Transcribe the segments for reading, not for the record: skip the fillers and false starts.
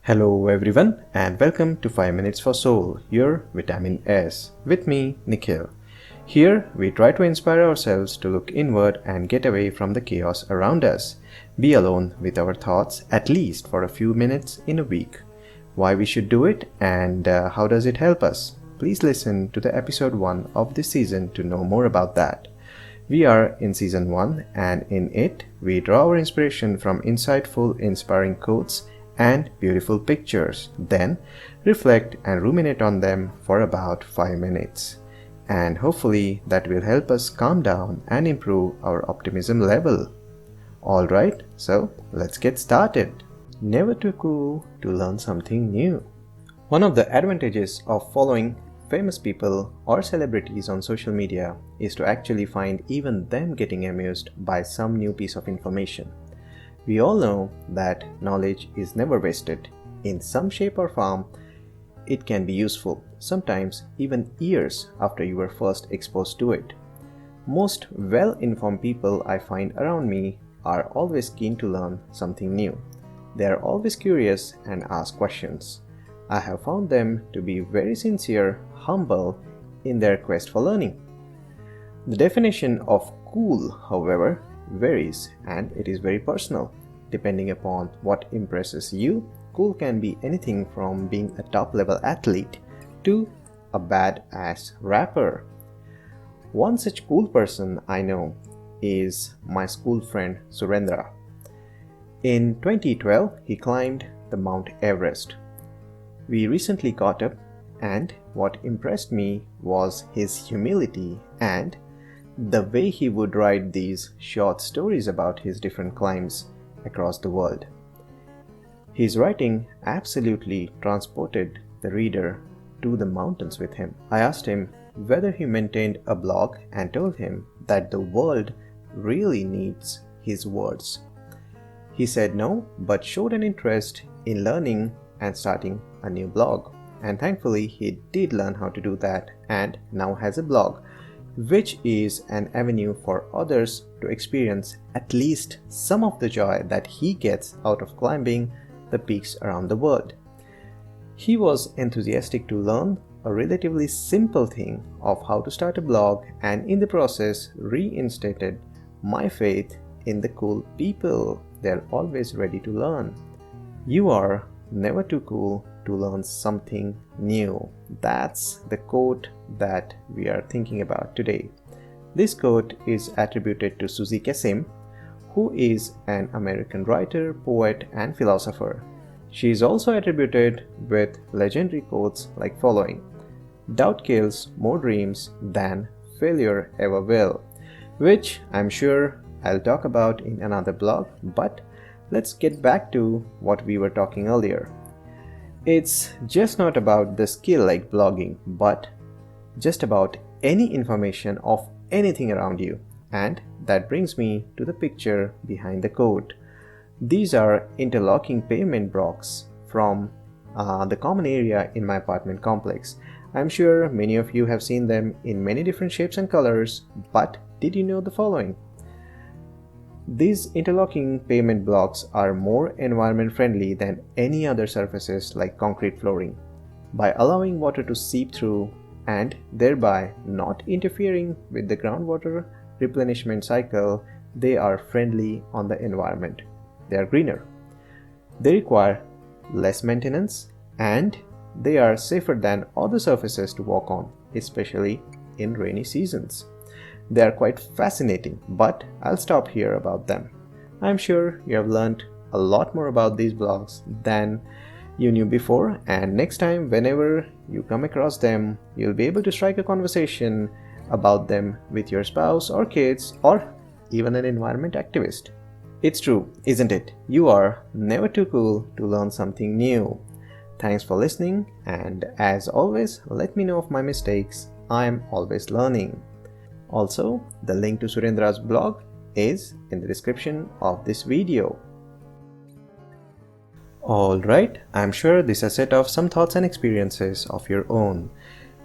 Hello everyone and welcome to 5 Minutes for Soul, your Vitamin S, with me, Nikhil. Here we try to inspire ourselves to look inward and get away from the chaos around us. Be alone with our thoughts at least for a few minutes in a week. Why we should do it and how does it help us? Please listen to the episode 1 of this season to know more about that. We are in season 1 and in it we draw our inspiration from insightful, inspiring quotes and beautiful pictures, then reflect and ruminate on them for about 5 minutes. And hopefully that will help us calm down and improve our optimism level. Alright, so let's get started. Never too cool to learn something new. One of the advantages of following famous people or celebrities on social media is to actually find even them getting amused by some new piece of information. We all know that knowledge is never wasted. In some shape or form, it can be useful, sometimes even years after you were first exposed to it. Most well-informed people I find around me are always keen to learn something new. They are always curious and ask questions. I have found them to be very sincere, humble in their quest for learning. The definition of cool, however, varies and it is very personal. Depending upon what impresses you, cool can be anything from being a top-level athlete to a badass rapper. One such cool person I know is my school friend Surendra. In 2012, he climbed the Mount Everest. We recently caught up, and what impressed me was his humility and the way he would write these short stories about his different climbs across the world. His writing absolutely transported the reader to the mountains with him. I asked him whether he maintained a blog and told him that the world really needs his words. He said no, but showed an interest in learning and starting a new blog. And thankfully he did learn how to do that and now has a blog, which is an avenue for others to experience at least some of the joy that he gets out of climbing the peaks around the world. He was enthusiastic to learn a relatively simple thing of how to start a blog and in the process reinstated my faith in the cool people. They're always ready to learn. You are never too cool to learn something new. That's the quote that we are thinking about today. This quote is attributed to Suzy Kasim, who is an American writer, poet, and philosopher. She is also attributed with legendary quotes like following: "Doubt kills more dreams than failure ever will," which I'm sure I'll talk about in another blog, but let's get back to what we were talking earlier. It's just not about the skill like blogging, but just about any information of anything around you. And that brings me to the picture behind the quote. These are interlocking pavement blocks from the common area in my apartment complex. I'm sure many of you have seen them in many different shapes and colors, but did you know the following? These interlocking pavement blocks are more environment friendly than any other surfaces like concrete flooring. By allowing water to seep through and thereby not interfering with the groundwater replenishment cycle, they are friendly on the environment. They are greener. They require less maintenance and they are safer than other surfaces to walk on, especially in rainy seasons. They are quite fascinating, but I'll stop here about them. I'm sure you have learned a lot more about these blocks than you knew before, and next time whenever you come across them, you'll be able to strike a conversation about them with your spouse or kids or even an environment activist. It's true, isn't it? You are never too cool to learn something new. Thanks for listening, and as always, let me know of my mistakes. I'm always learning. Also, the link to Surendra's blog is in the description of this video. Alright, I'm sure this has set off some thoughts and experiences of your own.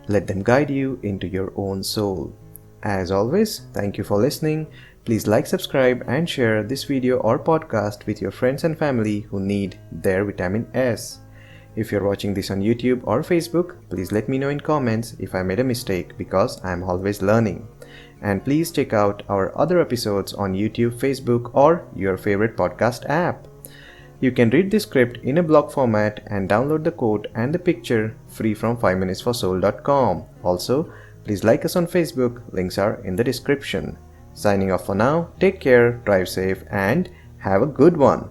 Let them guide you into your own soul. As always, thank you for listening. Please like, subscribe, and share this video or podcast with your friends and family who need their vitamin S. If you're watching this on YouTube or Facebook, please let me know in comments if I made a mistake because I'm always learning. And please check out our other episodes on YouTube, Facebook, or your favorite podcast app. You can read the script in a blog format and download the quote and the picture free from 5minutesforsoul.com. Also, please like us on Facebook, links are in the description. Signing off for now, take care, drive safe, and have a good one.